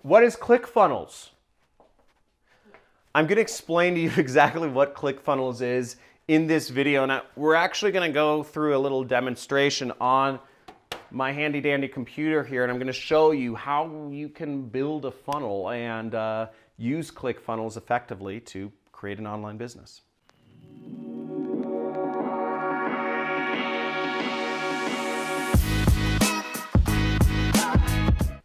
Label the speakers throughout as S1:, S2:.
S1: What is Clickfunnels? I'm going to explain to you exactly what Clickfunnels is in this video. Now, we're actually going to go through a little demonstration on my handy dandy computer here, and I'm going to show you how you can build a funnel and use Clickfunnels effectively to create an online business.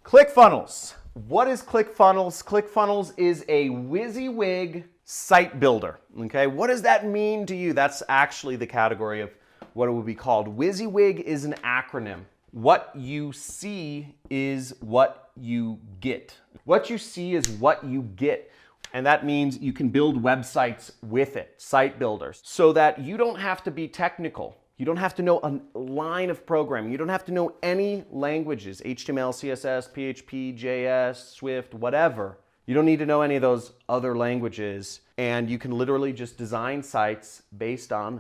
S1: Clickfunnels. What is Clickfunnels? Clickfunnels is a WYSIWYG site builder. Okay, what does that mean to you? That's actually the category of what it would be called. WYSIWYG is an acronym. What you see is what you get. What you see is what you get. And that means you can build websites with it, site builders, so that you don't have to be technical. You don't have to know a line of programming. You don't have to know any languages, HTML, CSS, PHP, JS, Swift, whatever. You don't need to know any of those other languages. And you can literally just design sites based on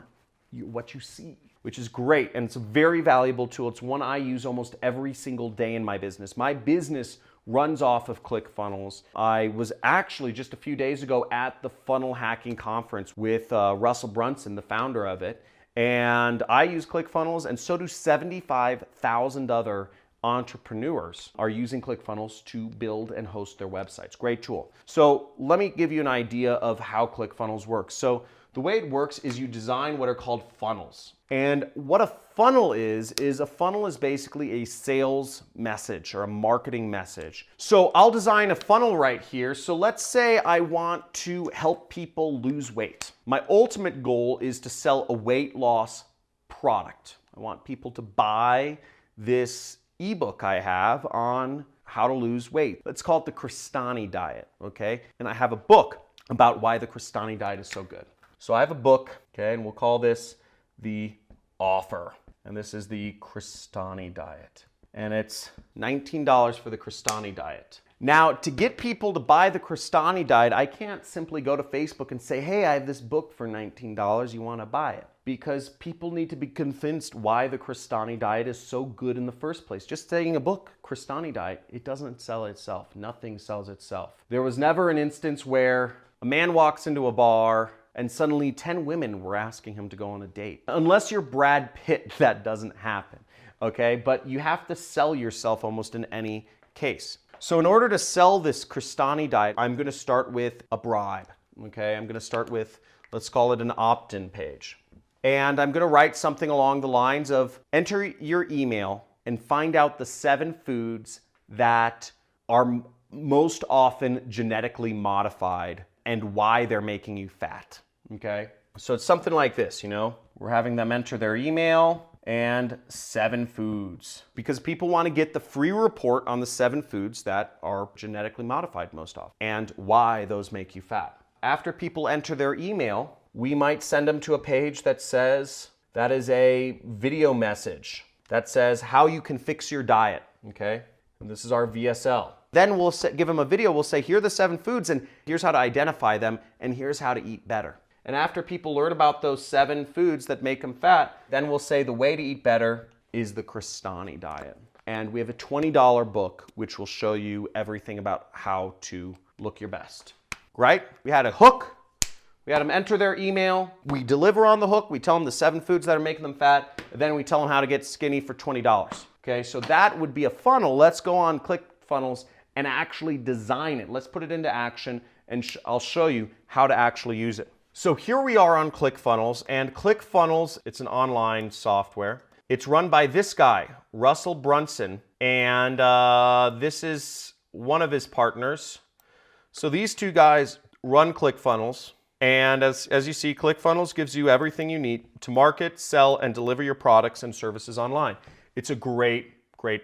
S1: what you see, which is great. And it's a very valuable tool. It's one I use almost every single day in my business. My business runs off of Clickfunnels. I was actually just a few days ago at the Funnel Hacking Conference with Russell Brunson, the founder of it. And I use Clickfunnels, and so do 75,000 other entrepreneurs are using Clickfunnels to build and host their websites. Great tool. So let me give you an idea of how Clickfunnels works. So the way it works is you design what are called funnels. And what a funnel is a funnel is basically a sales message or a marketing message. So I'll design a funnel right here. So let's say I want to help people lose weight. My ultimate goal is to sell a weight loss product. I want people to buy this ebook I have on how to lose weight. Let's call it the Crestani diet, okay? And I have a book about why the Crestani diet is so good. So I have a book, okay, and we'll call this the offer. And this is the Crestani diet. And it's $19 for the Crestani diet. Now, to get people to buy the Crestani diet, I can't simply go to Facebook and say, hey, I have this book for $19, you want to buy it? Because people need to be convinced why the Crestani diet is so good in the first place. Just saying a book, Crestani diet, it doesn't sell itself. Nothing sells itself. There was never an instance where a man walks into a bar and suddenly 10 women were asking him to go on a date. Unless you're Brad Pitt, that doesn't happen, okay? But you have to sell yourself almost in any case. So in order to sell this Crestani diet, I'm gonna start with a bribe, okay? I'm gonna start with, let's call it an opt-in page. And I'm gonna write something along the lines of, enter your email and find out the 7 foods that are most often genetically modified and why they're making you fat, okay? So it's something like this, you know? We're having them enter their email and 7 foods, because people want to get the free report on the 7 foods that are genetically modified most often and why those make you fat. After people enter their email, we might send them to a page that says, that is a video message that says how you can fix your diet, okay? And this is our VSL. Then we'll give them a video, we'll say, here are the 7 foods and here's how to identify them and here's how to eat better. And after people learn about those 7 foods that make them fat, then we'll say the way to eat better is the Crestani diet. And we have a $20 book which will show you everything about how to look your best, right? We had a hook, we had them enter their email, we deliver on the hook, we tell them the 7 foods that are making them fat, and then we tell them how to get skinny for $20. Okay, so that would be a funnel. Let's go on Clickfunnels and actually design it. Let's put it into action and I'll show you how to actually use it. So here we are on Clickfunnels, and Clickfunnels, it's an online software. It's run by this guy, Russell Brunson, and this is one of his partners. So these two guys run Clickfunnels, and as you see, Clickfunnels gives you everything you need to market, sell, and deliver your products and services online. It's a great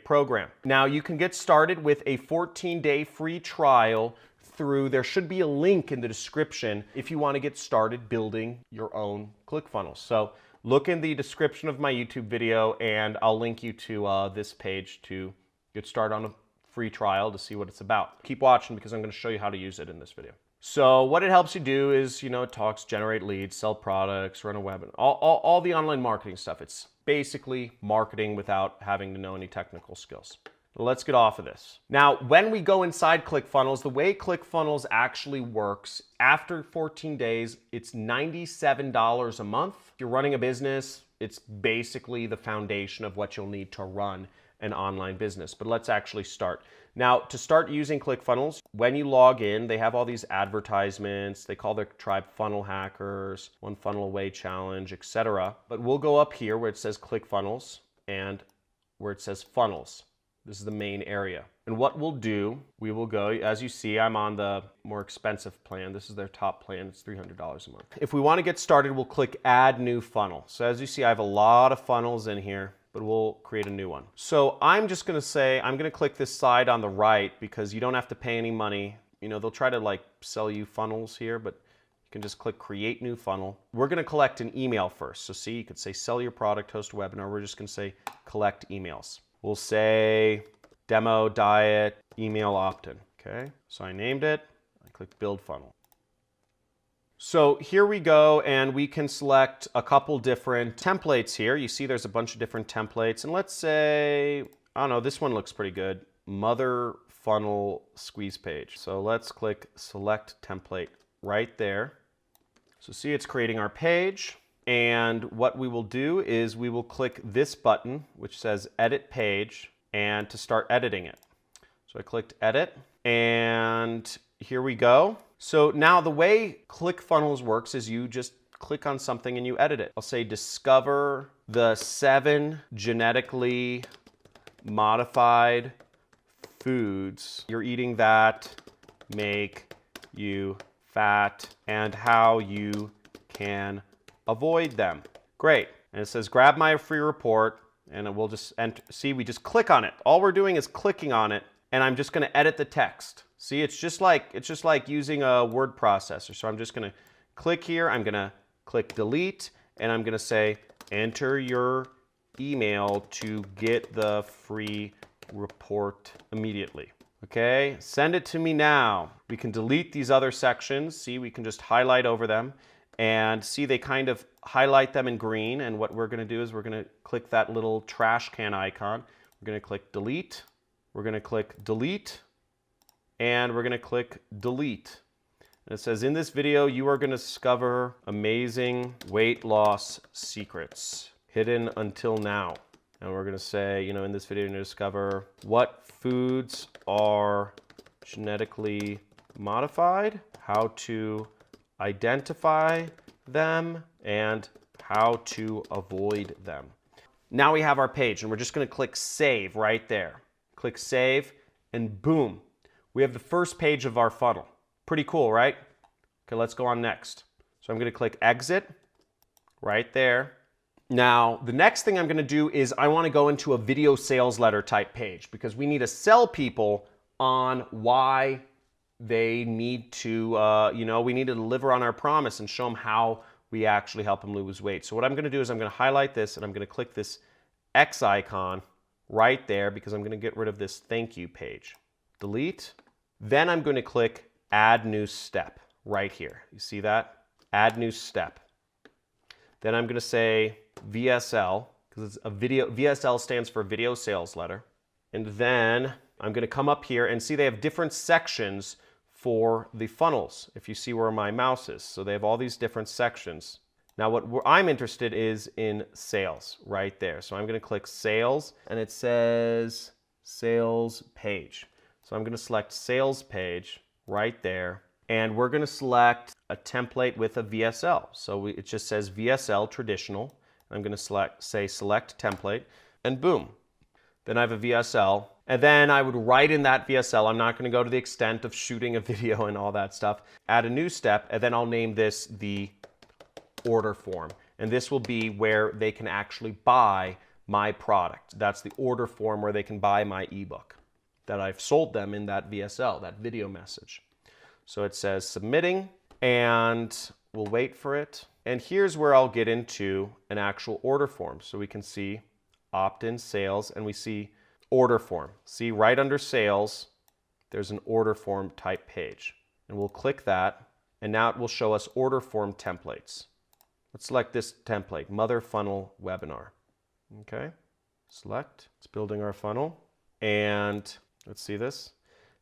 S1: program. Now you can get started with a 14-day free trial through, there should be a link in the description if you want to get started building your own Clickfunnels. So look in the description of my YouTube video and I'll link you to this page to get started on a free trial to see what it's about. Keep watching because I'm going to show you how to use it in this video. So what it helps you do is, you know, it talks, generate leads, sell products, run a webinar, all the online marketing stuff. It's basically marketing without having to know any technical skills. Let's get off of this. Now, when we go inside ClickFunnels, the way ClickFunnels actually works, after 14 days, it's $97 a month. If you're running a business, it's basically the foundation of what you'll need to run an online business. But let's actually start. Now, to start using ClickFunnels, when you log in, they have all these advertisements. They call their tribe funnel hackers, one funnel away challenge, etc. But we'll go up here where it says ClickFunnels and where it says funnels. This is the main area. And what we'll do, we will go, as you see, I'm on the more expensive plan. This is their top plan. It's $300 a month. If we want to get started, we'll click Add New Funnel. So as you see, I have a lot of funnels in here, but we'll create a new one. So I'm just going to say, I'm going to click this side on the right because you don't have to pay any money. You know, they'll try to like sell you funnels here, but you can just click Create New Funnel. We're going to collect an email first. So see, you could say sell your product, host a webinar. We're just going to say collect emails. We'll say demo, diet, email opt-in. Okay, so I named it. I click Build Funnel. So here we go, and we can select a couple different templates here. You see there's a bunch of different templates, and let's say, I don't know, this one looks pretty good. Mother funnel squeeze page. So let's click Select Template right there. So see, it's creating our page. And what we will do is we will click this button, which says Edit Page, and to start editing it. So I clicked Edit, and here we go. So now the way ClickFunnels works is you just click on something and you edit it. I'll say discover the 7 genetically modified foods you're eating that make you fat and how you can avoid them. Great. And it says grab my free report, and we'll just enter. See, we just click on it. All we're doing is clicking on it, and I'm just going to edit the text. See, it's just like using a word processor. So I'm just going to click here. I'm going to click delete, and I'm going to say enter your email to get the free report immediately. Okay, send it to me now. We can delete these other sections. See, we can just highlight over them. And see, they kind of highlight them in green. And what we're going to do is we're going to click that little trash can icon. We're going to click delete. We're going to click delete. And we're going to click delete. And it says, in this video, you are going to discover amazing weight loss secrets hidden until now. And we're going to say, you know, in this video, you're going to discover what foods are genetically modified, how to identify them, and how to avoid them. Now we have our page, and we're just going to click Save right there. Click Save, and boom, we have the first page of our funnel. Pretty cool, right? Okay, let's go on next. So I'm going to click Exit right there. Now, the next thing I'm going to do is I want to go into a video sales letter type page because we need to sell people on why they need to, we need to deliver on our promise and show them how we actually help them lose weight. So what I'm going to do is I'm going to highlight this, and I'm going to click this X icon right there because I'm going to get rid of this thank you page. Delete. Then I'm going to click Add New Step right here. You see that? Add New Step. Then I'm going to say VSL because it's a video. VSL stands for Video Sales Letter. And then I'm going to come up here and see they have different sections for the funnels, if you see where my mouse is. So they have all these different sections. Now what I'm interested is in sales right there. So I'm going to click Sales, and it says Sales Page. So I'm going to select Sales Page right there, and we're going to select a template with a VSL. So it just says VSL Traditional. I'm going to say Select Template, and boom. Then I have a VSL. And then I would write in that VSL, I'm not going to go to the extent of shooting a video and all that stuff, add a new step, and then I'll name this the order form. And this will be where they can actually buy my product. That's the order form where they can buy my ebook that I've sold them in that VSL, that video message. So it says submitting, and we'll wait for it. And here's where I'll get into an actual order form. So we can see opt-in sales, and we see order form. See right under sales, there's an order form type page. And we'll click that, and now it will show us order form templates. Let's select this template, Mother Funnel Webinar. Okay, select, it's building our funnel. And let's see this.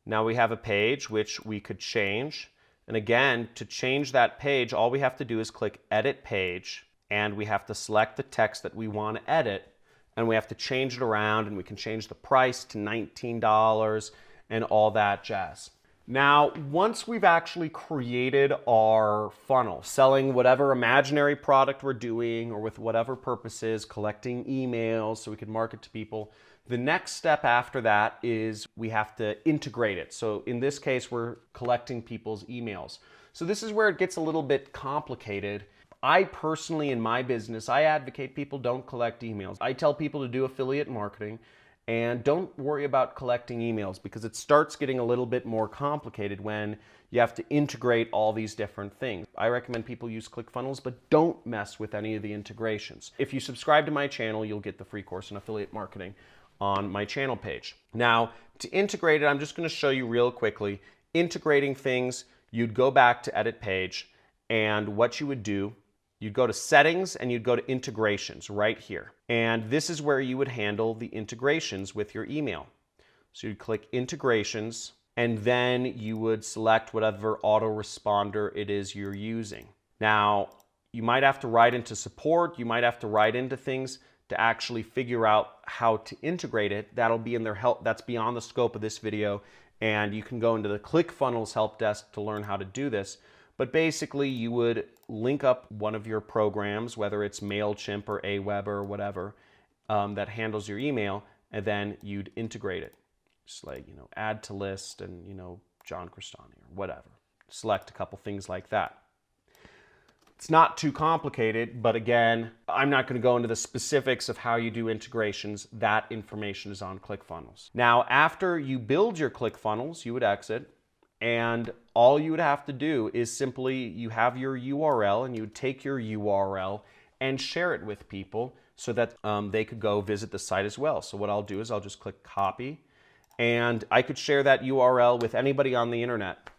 S1: Now we have a page which we could change. And again, to change that page, all we have to do is click Edit Page, and we have to select the text that we want to edit, and we have to change it around, and we can change the price to $19 and all that jazz. Now, once we've actually created our funnel, selling whatever imaginary product we're doing or with whatever purposes, collecting emails so we can market to people, the next step after that is we have to integrate it. So in this case, we're collecting people's emails. So this is where it gets a little bit complicated. I personally, in my business, I advocate people don't collect emails. I tell people to do affiliate marketing and don't worry about collecting emails, because it starts getting a little bit more complicated when you have to integrate all these different things. I recommend people use Clickfunnels, but don't mess with any of the integrations. If you subscribe to my channel, you'll get the free course on affiliate marketing on my channel page. Now, to integrate it, I'm just going to show you real quickly. Integrating things, you'd go back to Edit Page, and what you would do, you'd go to Settings and you'd go to Integrations right here. And this is where you would handle the integrations with your email. So you'd click Integrations, and then you would select whatever autoresponder it is you're using. Now, you might have to write into support, you might have to write into things to actually figure out how to integrate it. That'll be in their help. That's beyond the scope of this video, and you can go into the Clickfunnels help desk to learn how to do this. But basically, you would link up one of your programs, whether it's MailChimp or Aweber or whatever, that handles your email, and then you'd integrate it. Just like, add to list and, John Crestani or whatever. Select a couple things like that. It's not too complicated, but again, I'm not going to go into the specifics of how you do integrations. That information is on Clickfunnels. Now, after you build your Clickfunnels, you would exit, and all you would have to do is simply, you have your URL, and you would take your URL and share it with people so that they could go visit the site as well. So what I'll do is I'll just click copy, and I could share that URL with anybody on the internet.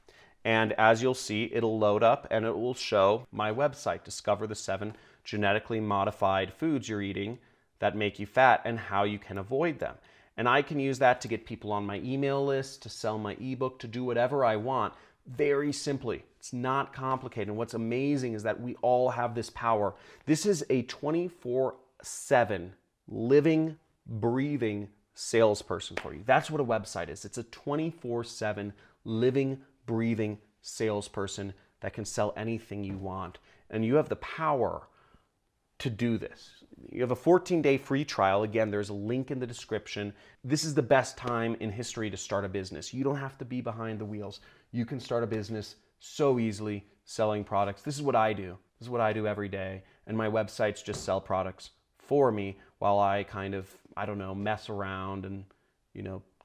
S1: And as you'll see, it'll load up and it will show my website, Discover the 7 Genetically Modified Foods You're Eating That Make You Fat and How You Can Avoid Them. And I can use that to get people on my email list, to sell my ebook, to do whatever I want, very simply. It's not complicated. And what's amazing is that we all have this power. This is a 24/7 living, breathing salesperson for you. That's what a website is. It's a 24/7 living, breathing salesperson that can sell anything you want. And you have the power to do this. You have a 14-day free trial. Again, there's a link in the description. This is the best time in history to start a business. You don't have to be behind the wheels. You can start a business so easily selling products. This is what I do. This is what I do every day. And my websites just sell products for me while I kind of, mess around and,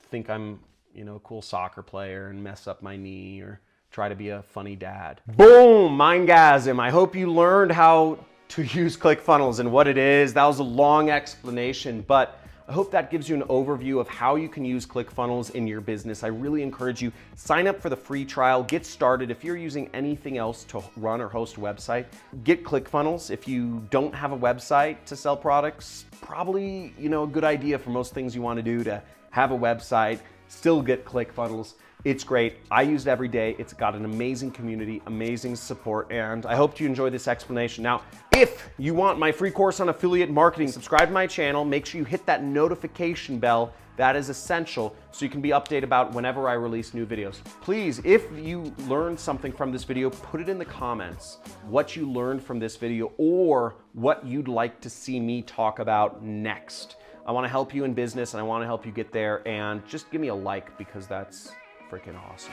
S1: think I'm a cool soccer player and mess up my knee or try to be a funny dad. Boom, Mindgasm. I hope you learned how to use Clickfunnels and what it is. That was a long explanation, but I hope that gives you an overview of how you can use Clickfunnels in your business. I really encourage you, sign up for the free trial, get started. If you're using anything else to run or host a website, get Clickfunnels. If you don't have a website to sell products, probably, a good idea for most things you want to do to have a website. Still get Clickfunnels. It's great. I use it every day. It's got an amazing community, amazing support, and I hope you enjoy this explanation. Now, if you want my free course on affiliate marketing, subscribe to my channel. Make sure you hit that notification bell. That is essential so you can be updated about whenever I release new videos. Please, if you learned something from this video, put it in the comments what you learned from this video or what you'd like to see me talk about next. I want to help you in business and I want to help you get there, and just give me a like because that's freaking awesome.